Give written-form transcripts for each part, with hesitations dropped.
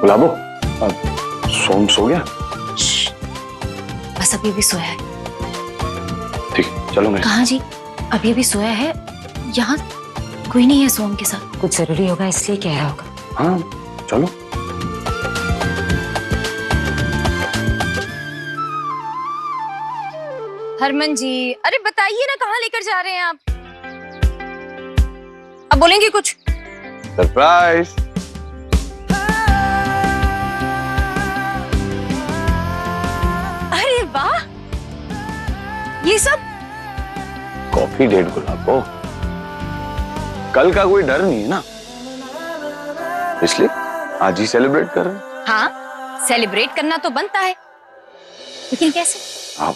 गुलाबो, सोम सो गया? बस अभी अभी सोया है। ठीक, चलो मेरे। कहाँ जी? अभी अभी सोया है। यहाँ कोई नहीं है सोम के साथ। कुछ जरूरी होगा इसलिए कह रहा होगा। हाँ चलो। हरमन जी, अरे बताइए ना, कहाँ लेकर जा रहे हैं आप? अब बोलेंगे कुछ? सरप्राइज। अरे वाह, ये सब कॉफी डेट गुलाबो, कल का कोई डर नहीं है ना, इसलिए आज ही सेलिब्रेट कर रहे हैं। हाँ, सेलिब्रेट करना तो बनता है, लेकिन कैसे? आप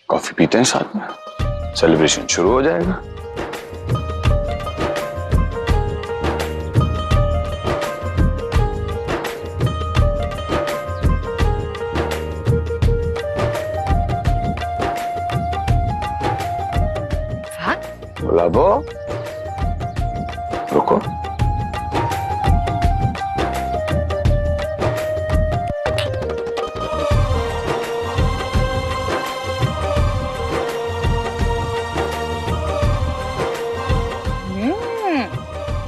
कॉफी पीते हैं साथ में, सेलिब्रेशन शुरू हो जाएगा। हाँ? गुलाबो, रुको।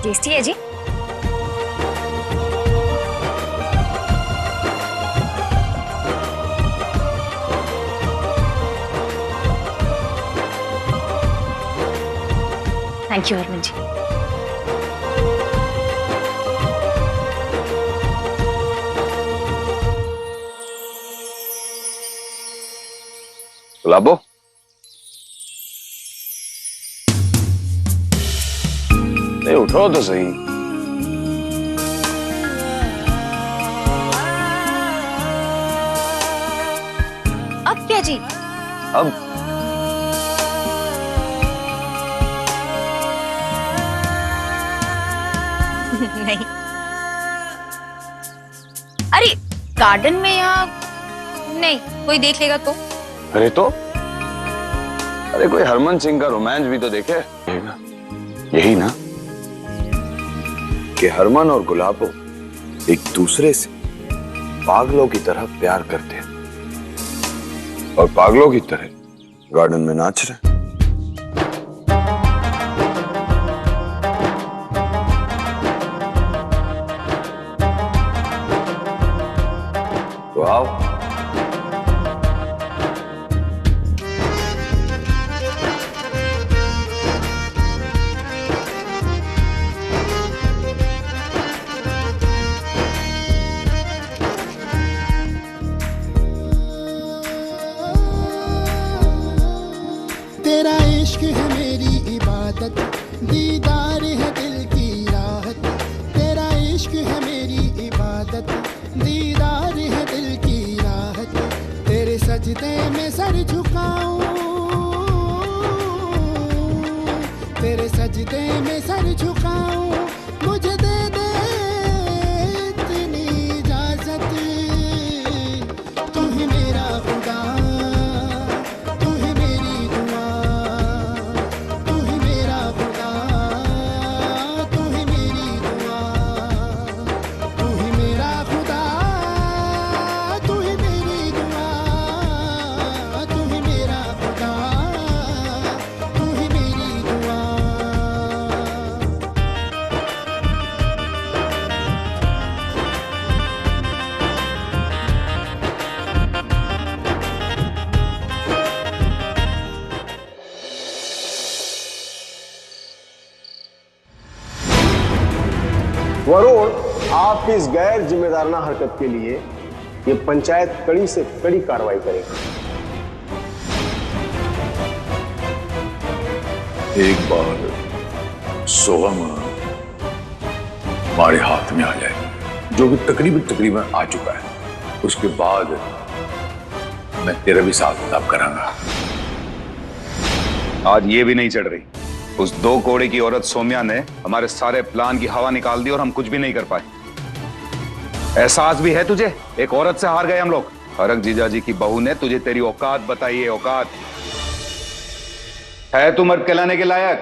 टेस्टी है जी। थैंक यू हरमन जी। गुलाबो, नहीं उठो तो सही। अब क्या जी? अब नहीं। अरे गार्डन में या नहीं, कोई देख लेगा तो? अरे तो अरे कोई हरमन सिंह का रोमांस भी तो देखे। यही ना कि हरमन और गुलाबो एक दूसरे से पागलों की तरह प्यार करते हैं और पागलों की तरह गार्डन में नाच रहे हैं। तो आओ। तेरा इश्क है मेरी इबादत, दीदार है दिल की राहत। तेरा इश्क है मेरी इबादत, दीदार है दिल की राहत। तेरे सजदे में सर झुकाऊं, तेरे सजदे में सर झुकाऊं। मुझे दे दे इतनी इजाजत, तू ही मेरा खुदा, तू ही मेरी दुआ, तू ही मेरा खुदा, तू ही मेरी दुआ, तू ही मेरा खुदा, तू ही मेरी दुआ, तू ही मेरा खुदा, तू ही मेरी दुआ। वरुण, आपकी इस गैर जिम्मेदाराना हरकत के लिए ये पंचायत कड़ी से कड़ी कार्रवाई करेगी। एक बार सोहम हमारे हाथ में आ जाए, जो कि तकरीबन आ चुका है, उसके बाद मैं तेरा भी साथ किताब करांगा। आज ये भी नहीं चढ़ रही। उस 2 कोड़े की औरत सोम्या ने हमारे सारे प्लान की हवा निकाल दी और हम कुछ भी नहीं कर पाए। एहसास भी है तुझे, एक औरत से हार गए हम लोग। हरक जीजाजी की बहू ने तुझे तेरी औकात बताई है। औकात है तू मर्द कहलाने के लायक?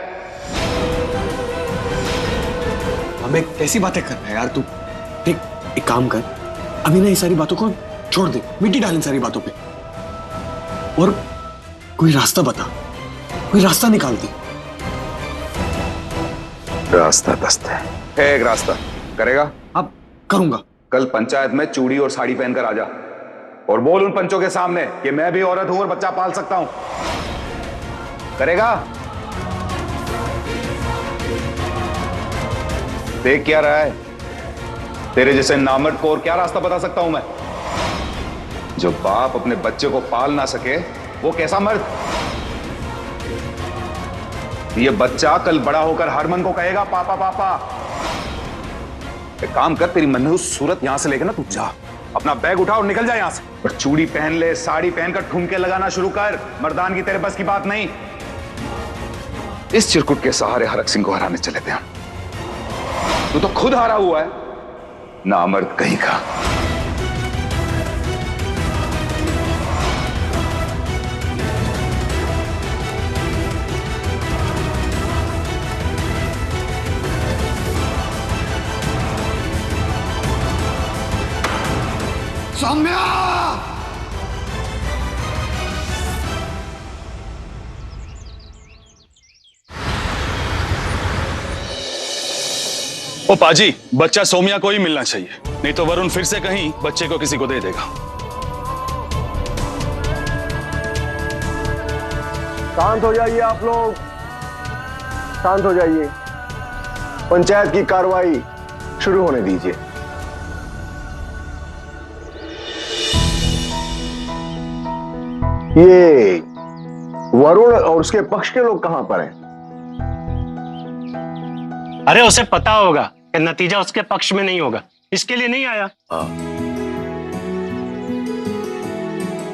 हमें कैसी बातें कर रहा है यार तू? ठीक एक काम कर, अभी ना ये सारी बातों को छोड़ दे, मिट्टी डाल इन सारी बातों पे, और कोई रास्ता बता, कोई रास्ता निकाल दे। रास्ता दस्ता है एक रास्ता। करेगा? अब करूंगा। कल पंचायत में चूड़ी और साड़ी पहनकर आ जा और बोल उन पंचों के सामने कि मैं भी औरत हूं और बच्चा पाल सकता हूं। करेगा? देख क्या रहा है? तेरे जैसे नामर्द को और क्या रास्ता बता सकता हूं मैं? जो बाप अपने बच्चे को पाल ना सके वो कैसा मर्द? ये बच्चा कल बड़ा होकर हरमन को कहेगा पापा पापा। एक काम कर, तेरी मनहूस सूरत यहां से लेके ना तू जा, अपना बैग उठा और निकल जा यहां से, और चूड़ी पहन ले, साड़ी पहनकर ठुमके लगाना शुरू कर। मर्दान की तेरे बस की बात नहीं। इस चिरकुट के सहारे हरक सिंह को हराने चले थे हम। तू तो खुद हारा हुआ है, नामर्द कहीं का। सौम्या! ओ पाजी, बच्चा सौम्या को ही मिलना चाहिए, नहीं तो वरुण फिर से कहीं बच्चे को किसी को दे देगा। शांत हो जाइए आप लोग, शांत हो जाइए। पंचायत की कार्रवाई शुरू होने दीजिए। ये वरुण और उसके पक्ष के लोग कहां पर हैं? अरे उसे पता होगा कि नतीजा उसके पक्ष में नहीं होगा, इसके लिए नहीं आया।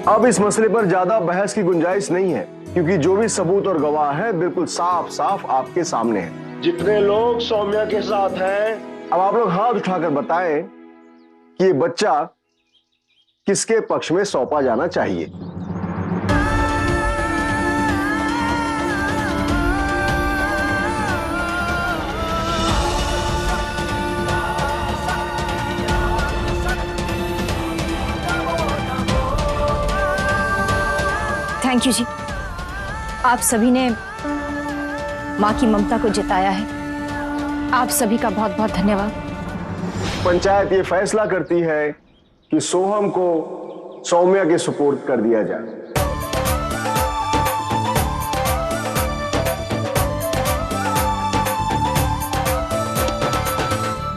अब इस मसले पर ज्यादा बहस की गुंजाइश नहीं है, क्योंकि जो भी सबूत और गवाह है बिल्कुल साफ साफ आपके सामने है। जितने लोग सौम्या के साथ हैं, अब आप लोग हाथ उठाकर बताएं कि ये बच्चा किसके पक्ष में सौंपा जाना चाहिए। थैंक यू जी, आप सभी ने माँ की ममता को जिताया है। आप सभी का बहुत बहुत धन्यवाद। पंचायत ये फैसला करती है कि सोहम को सौम्या के सुपुर्द कर दिया जाए।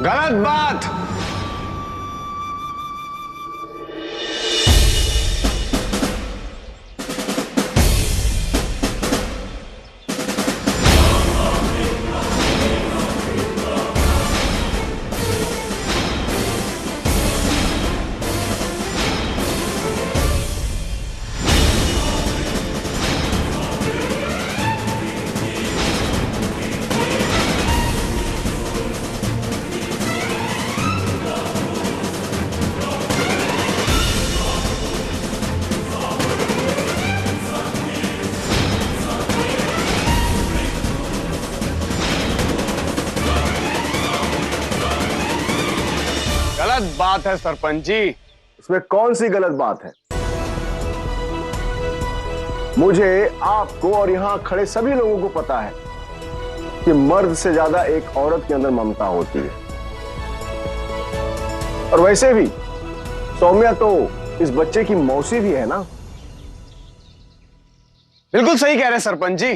गलत बात। गलत बात है सरपंच जी। इसमें कौन सी गलत बात है? मुझे, आपको और यहां खड़े सभी लोगों को पता है कि मर्द से ज्यादा एक औरत के अंदर ममता होती है। और वैसे भी सौम्या तो इस बच्चे की मौसी भी है ना। बिल्कुल सही कह रहे सरपंच जी।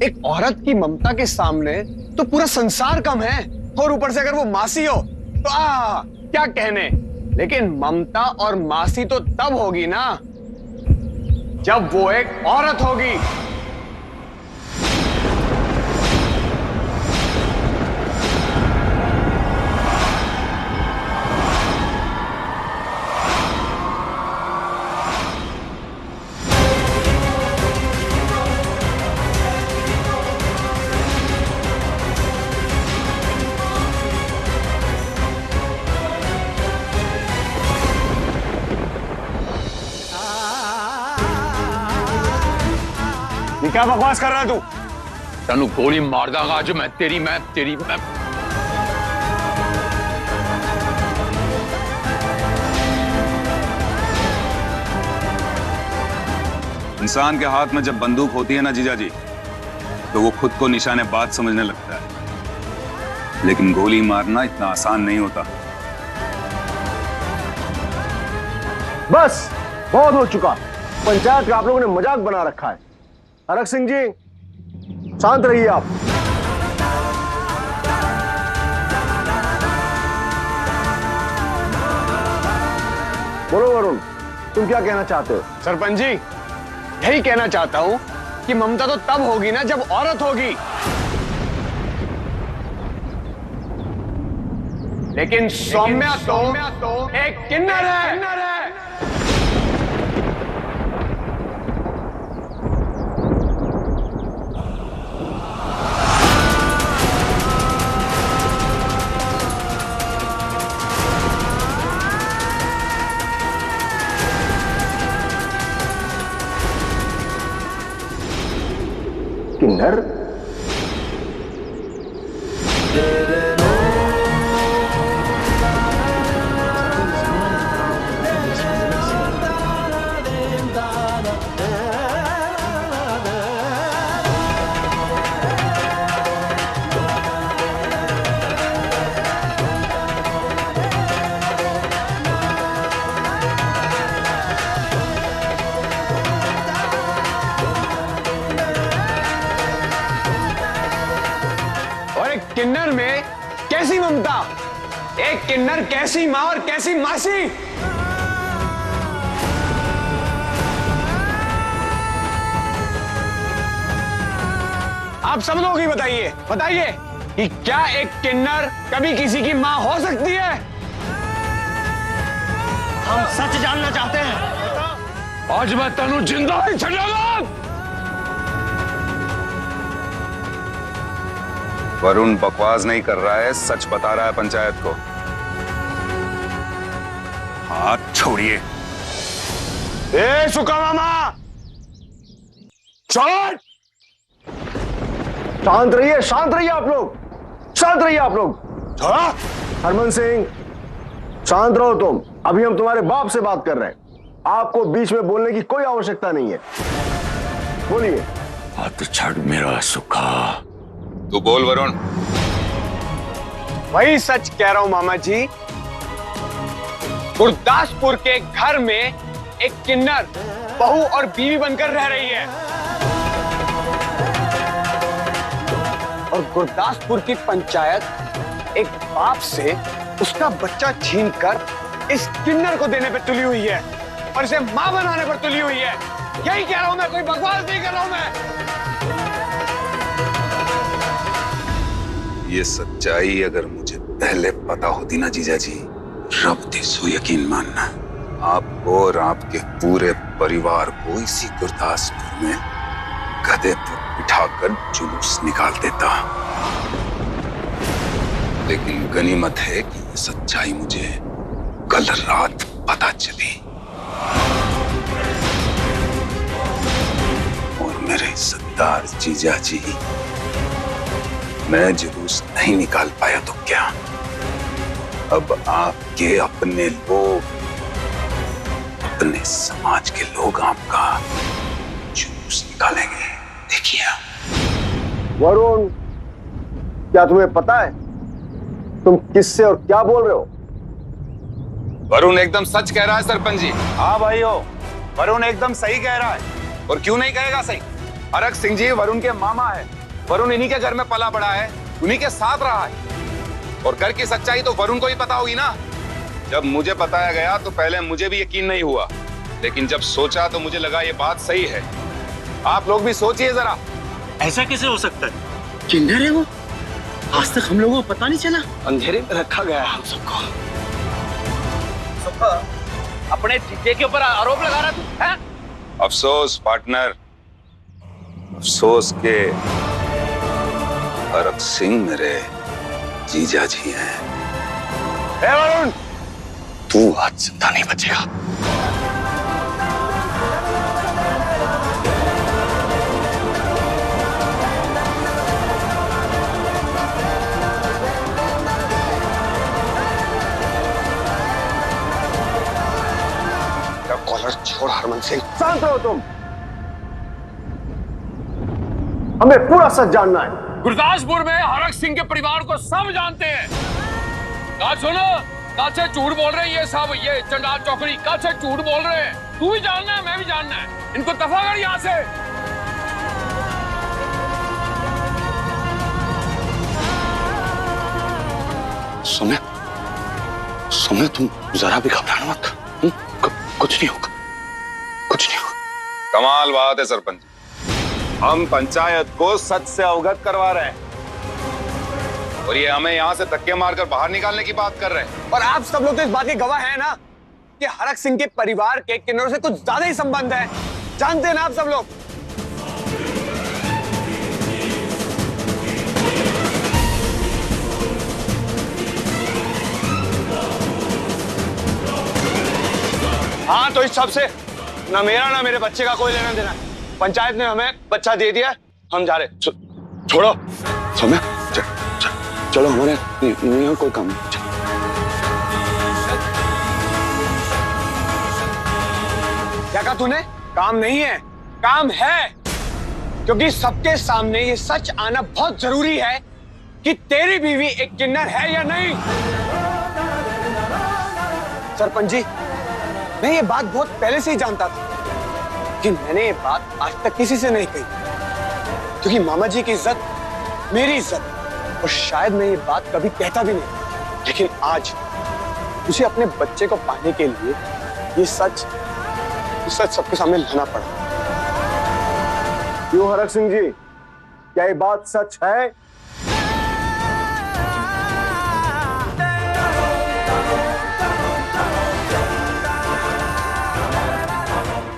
एक औरत की ममता के सामने तो पूरा संसार कम है, और ऊपर से अगर वो मासी हो तो क्या कहने। लेकिन ममता और मासी तो तब होगी ना जब वो एक औरत होगी। क्या बकवास कर रहा है तू? तेनू गोली मार दांगा आज मैं तेरी। इंसान के हाथ में जब बंदूक होती है ना जीजा जी, तो वो खुद को निशानेबाज समझने लगता है, लेकिन गोली मारना इतना आसान नहीं होता। बस बहुत हो चुका। पंचायत का आप लोगों ने मजाक बना रखा है। हरक सिंह जी, शांत रहिए आप। बोलो वरुण, तुम क्या कहना चाहते हो? सरपंच जी, यही कहना चाहता हूं कि ममता तो तब होगी ना जब औरत होगी, लेकिन सौम्या तो एक किन्नर है। किन्नर? किन्नर में कैसी ममता, एक किन्नर कैसी मां और कैसी मासी। आप सब लोग ही बताइए कि क्या एक किन्नर कभी किसी की मां हो सकती है? हम सच जानना चाहते हैं। आज मैं तेनू जिंदा ही छड़ागा। वरुण बकवास नहीं कर रहा है, सच बता रहा है पंचायत को। हाथ छोड़िए। ए सुका मामा, शांत रहिए आप लोग, शांत रहिए आप लोग। हरमन सिंह, शांत रहो तुम। अभी हम तुम्हारे बाप से बात कर रहे हैं, आपको बीच में बोलने की कोई आवश्यकता नहीं है। बोलिए। हाथ छड़ मेरा सुखा। तू बोल वरुण। वही सच कह रहा हूं मामा जी। गुरदासपुर के घर में एक किन्नर बहू और बीवी बनकर रह रही है, और गुरदासपुर की पंचायत एक बाप से उसका बच्चा छीनकर इस किन्नर को देने पर तुली हुई है और इसे मां बनाने पर तुली हुई है। यही कह रहा हूं मैं, कोई बकवास नहीं कर रहा हूं मैं। ये सच्चाई अगर मुझे पहले पता होती ना जीजा जी, रब दे सो यकीन मानना, आपको और आपके पूरे परिवार को इसी गुरदासपुर में गधे पर बिठाकर जुलूस निकाल देता। लेकिन गनीमत है कि ये सच्चाई मुझे कल रात पता चली, और मेरे इज्जतदार जीजा जी, मैं जुलूस नहीं निकाल पाया तो क्या, अब आपके अपने लोग, अपने समाज के लोग आपका जुलूस निकालेंगे। देखिए वरुण, क्या तुम्हें पता है तुम किससे और क्या बोल रहे हो? वरुण एकदम सच कह रहा है सरपंच जी। हाँ भाइयों, वरुण एकदम सही कह रहा है। और क्यों नहीं कहेगा सही? हरक सिंह जी वरुण के मामा है, वरुण इन्हीं के घर में पला बड़ा है, उन्हीं के साथ रहा है, और घर की सच्चाई तो वरुण को ही पता होगी ना। जब मुझे बताया गया तो पहले मुझे भी यकीन नहीं हुआ, लेकिन जब सोचा तो मुझे लगा ये बात सही है। आप लोग भी सोचिए जरा। ऐसा कैसे हो सकता है? किन्नर है वो? आज तक हम लोगों को पता नहीं चला। अंधेरे में रखा गया हम सबको। अपने जीजे के ऊपर आरोप लगा रहा तू है? अफसोस पार्टनर, अफसोस के हरक सिंह मेरे जीजा जी हैं। वरुण, तू आज जिंदा नहीं बचेगा। कॉलर छोड़ हरमन सिंह। शांत रहो तुम। हमें पूरा सच जानना है। गुरदासपुर में हरक सिंह के परिवार को सब जानते हैं। कल सुनो, कल से झूठ बोल रहे हैं ये सब, ये चंडाल चौकड़ी कल से झूठ बोल रहे हैं। तू भी जानना है, मैं भी जानना है। इनको दफा कर यहाँ से। सौम्या, सौम्या तुम जरा भी घबराना मत। कुछ नहीं होगा, कुछ नहीं होगा। कमाल बात है सरपंच, हम पंचायत को सच से अवगत करवा रहे हैं और ये हमें यहाँ से धक्के मारकर बाहर निकालने की बात कर रहे हैं। और आप सब लोग तो इस बात के गवाह हैं ना कि हरक सिंह के परिवार के किन्नरों से कुछ ज्यादा ही संबंध है। जानते हैं ना आप सब लोग। हाँ, तो इस सब से ना मेरा ना मेरे बच्चे का कोई लेना देना। पंचायत ने हमें बच्चा दे दिया, हम जा रहे। छोड़ो सौम्या, चलो हमारे यहाँ कोई काम नहीं। क्या कहा तूने? काम नहीं है, काम है। क्योंकि सबके सामने ये सच आना बहुत जरूरी है कि तेरी बीवी एक किन्नर है या नहीं। सरपंच जी, मैं ये बात बहुत पहले से ही जानता था कि मैंने ये बात आज तक किसी से नहीं कही, क्योंकि मामा जी की इज्जत मेरी इज्जत, और शायद मैं ये बात कभी कहता भी नहीं। लेकिन आज उसे अपने बच्चे को पाने के लिए ये सच सबके सामने लाना पड़ा। क्यों हरक सिंह जी, क्या ये बात सच है?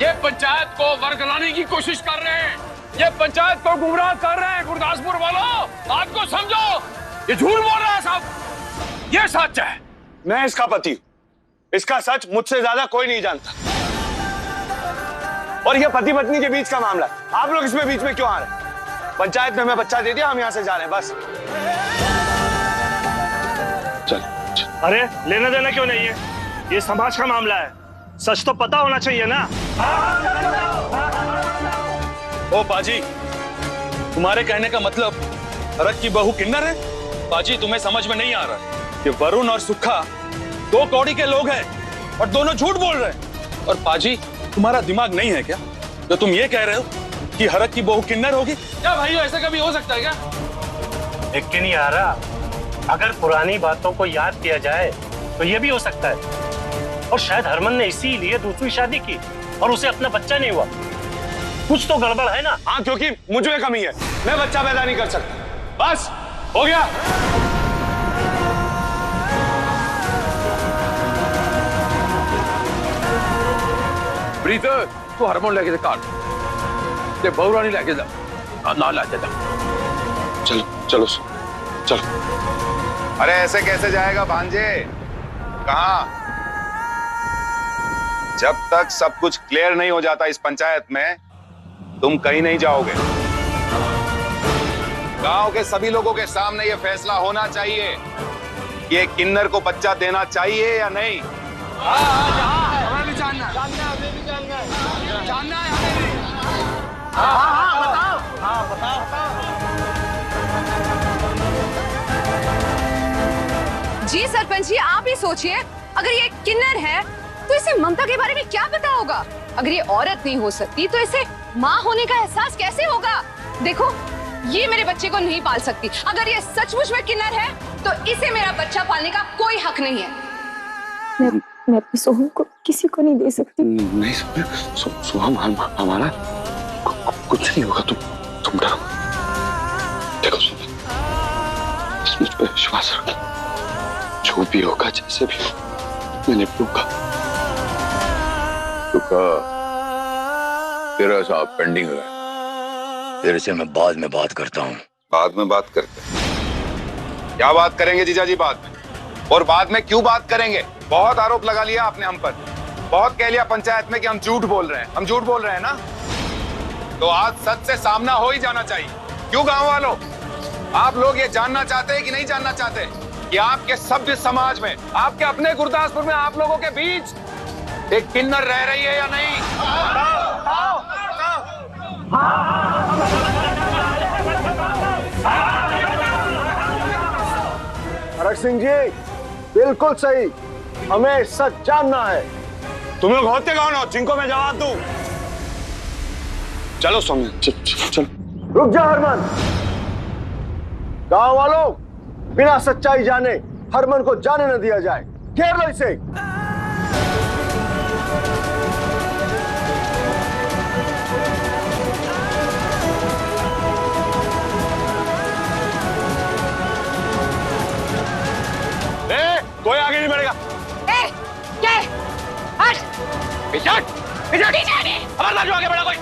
ये पंचायत को वर्गलाने की कोशिश कर रहे हैं, ये पंचायत को गुमराह कर रहे हैं। गुरदासपुर वालों, बात को समझो, ये झूठ बोल रहा है साहब, ये सच है। मैं इसका पति हूं, इसका सच मुझसे ज्यादा कोई नहीं जानता। और ये पति पत्नी के बीच का मामला है, आप लोग इसमें बीच में क्यों आ रहे हैं? पंचायत में हमें बच्चा दे दिया, हम यहाँ से जा रहे हैं बस। चल। अरे लेना देना क्यों नहीं है, ये समाज का मामला है, सच तो पता होना चाहिए ना। ओ बाजी, तुम्हारे कहने का मतलब हरक की बहू किन्नर है? बाजी, तुम्हें समझ में नहीं आ रहा कि वरुण और सुखा दो कौड़ी के लोग हैं और दोनों झूठ बोल रहे हैं। और बाजी, तुम्हारा दिमाग नहीं है क्या जो तुम ये कह रहे हो कि हरक की बहू किन्नर होगी? क्या भाई, ऐसा कभी हो सकता है क्या? लेकिन यारा, अगर पुरानी बातों को याद किया जाए तो ये भी हो सकता है। और शायद हरमन ने इसीलिए दूसरी शादी की और उसे अपना बच्चा नहीं हुआ। कुछ तो गड़बड़ है ना। हाँ, क्योंकि मुझ में कमी है, मैं बच्चा पैदा नहीं कर सकता। बस हो गया। प्रीत, तू हारमोन लेके काट ते बहुरानी लेके जा, ना लेके जा। चलो चलो चलो। अरे ऐसे कैसे जाएगा भांजे? कहाँ? जब तक सब कुछ क्लियर नहीं हो जाता इस पंचायत में, तुम कहीं नहीं जाओगे। गांव के सभी लोगों के सामने यह फैसला होना चाहिए कि एक किन्नर को बच्चा देना चाहिए या नहीं। हमें भी जानना है, हमें भी जानना है, जानना है हमें भी। बताओ। जी सरपंच जी, आप ही सोचिए, अगर ये किन्नर है तो इसे ममता के बारे में क्या पता होगा? अगर ये औरत नहीं हो सकती तो इसे माँ होने का एहसास कैसे होगा? देखो, ये मेरे बच्चे को नहीं पाल सकती। अगर ये सचमुच में किन्नर है तो इसे मेरा बच्चा पालने का कोई हक नहीं है। मैं अपनी सोहम को किसी को नहीं दे सकती। नहीं सोहम, हमारा कुछ नहीं होगा, तुम डरो। देखो सोहम, मुझ पर विश्वास रखो, जो भी होगा जैसे भी हो, मैं निपटूंगा। तेरा साहब पेंडिंग है, तेरे से मैं बाद में बात करता हूँ। बाद में बात करते हैं? क्या बात करेंगे जीजाजी बाद में? और बाद में क्यों बात करेंगे? बहुत आरोप लगा लिया आपने हम पर, बहुत कह लिया पंचायत में कि हम झूठ बोल रहे हैं। हम झूठ बोल रहे हैं ना, तो आज सच से सामना हो ही जाना चाहिए। क्यों गांव वालों, आप लोग ये जानना चाहते हैं कि नहीं जानना चाहते कि आपके सभ्य समाज में, आपके अपने गुरदासपुर में, आप लोगों के बीच एक किन्नर रह रही है या नहीं? सिंह जी, बिल्कुल सही। हमें सच जानना है। तुम लोग होते कौन हो जिनको मैं जवाब दूं? चलो सौम्या, चलो। रुक जा हरमन। गांव वालों, बिना सच्चाई जाने हरमन को जाने न दिया जाए। घेर लो इसे। कोई आगे नहीं बढ़ेगा। क्या? हट! पीछे हमारे बाजू आगे बढ़ा कोई।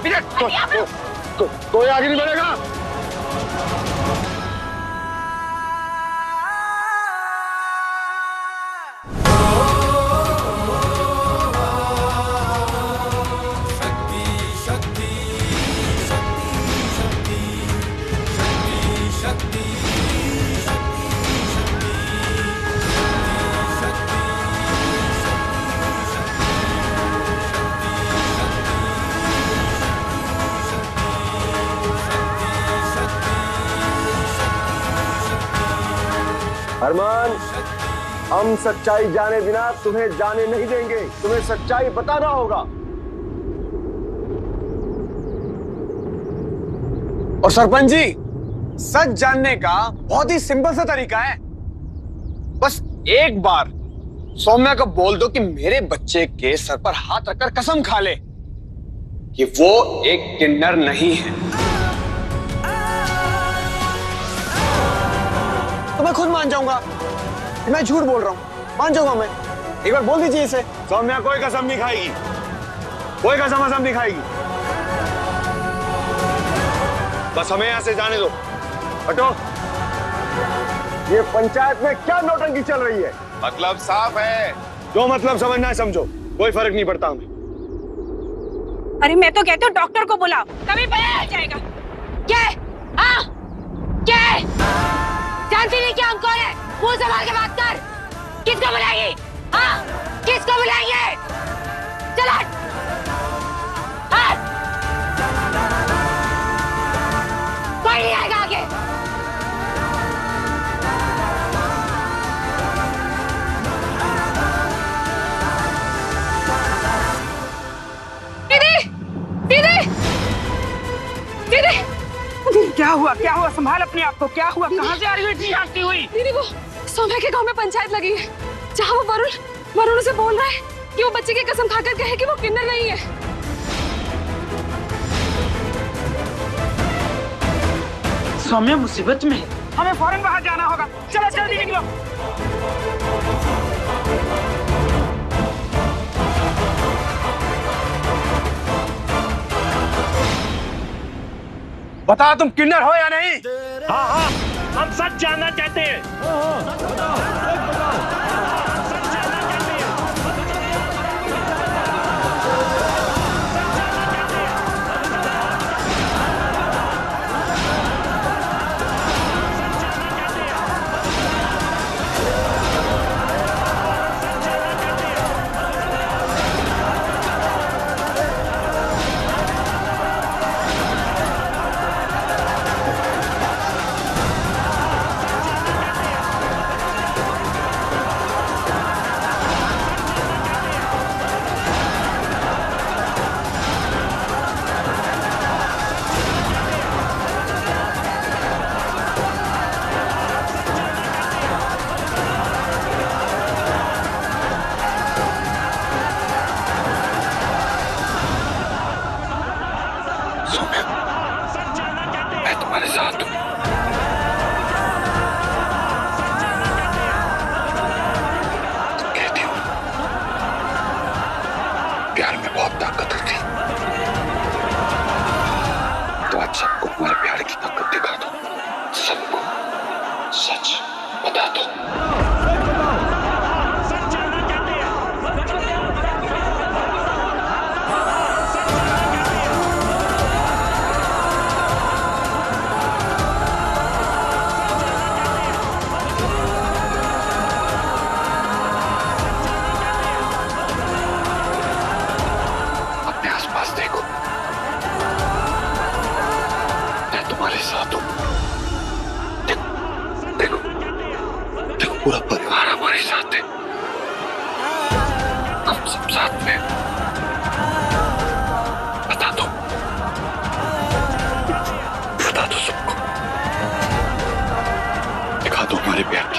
पीछे कोई आगे नहीं बढ़ेगा। हरमान, हम सच्चाई जाने बिना तुम्हें जाने नहीं देंगे। तुम्हें सच्चाई बताना होगा। और सरपंच जी, सच जानने का बहुत ही सिंपल सा तरीका है। बस एक बार सौम्या को बोल दो कि मेरे बच्चे के सर पर हाथ रखकर कसम खा ले कि वो एक किन्नर नहीं है, तो मैं खुद मान जाऊंगा कि मैं झूठ बोल रहा हूं। मान जाऊंगा मैं। एक बार बोल दीजिए इसे। सौम्या कोई कसम नहीं खाएगी, कोई कसम नहीं खाएगी। बस हमें यहां से जाने दो। हटो। ये पंचायत में क्या नौटंकी चल रही है? मतलब साफ है। जो मतलब समझना है समझो, कोई फर्क नहीं पड़ता हमें। अरे मैं तो कहती हूँ डॉक्टर को बुलाओ, तभी पता चल जाएगा। क्या? हाँ? क्या? जानती नहीं क्या हम कौन है? मुंह संभाल के बात कर। किसको बुलाएगी? हाँ? किसको बुलाएंगे? चल हट! हट! कोई नहीं आएगा आगे। दीदी! दीदी! दीदी! क्या हुआ? संभाल अपने आप को। क्या हुआ? कहाँ से आ रही हुई भागती हुई? दीदी, वो सौम्या के गांव में पंचायत लगी है, जहाँ वो वरुण से बोल रहा है कि वो बच्चे की कसम खाकर कहे कि वो किन्नर नहीं है। सौम्या मुसीबत में है, हमें फौरन बाहर जाना होगा। चलो जल्दी निकलो। बता तुम किन्नर हो या नहीं? हाँ, हम सच जानना चाहते हैं। मैं तुम्हारे साथ हूं। कहती हूं प्यार में बहुत ताकत होती, तो आज सबको हमारे प्यार की ताकत दिखा दो। सबको सच बता दो। हम सब साथ में बता दो सबको, दिखा दो हमारे प्यार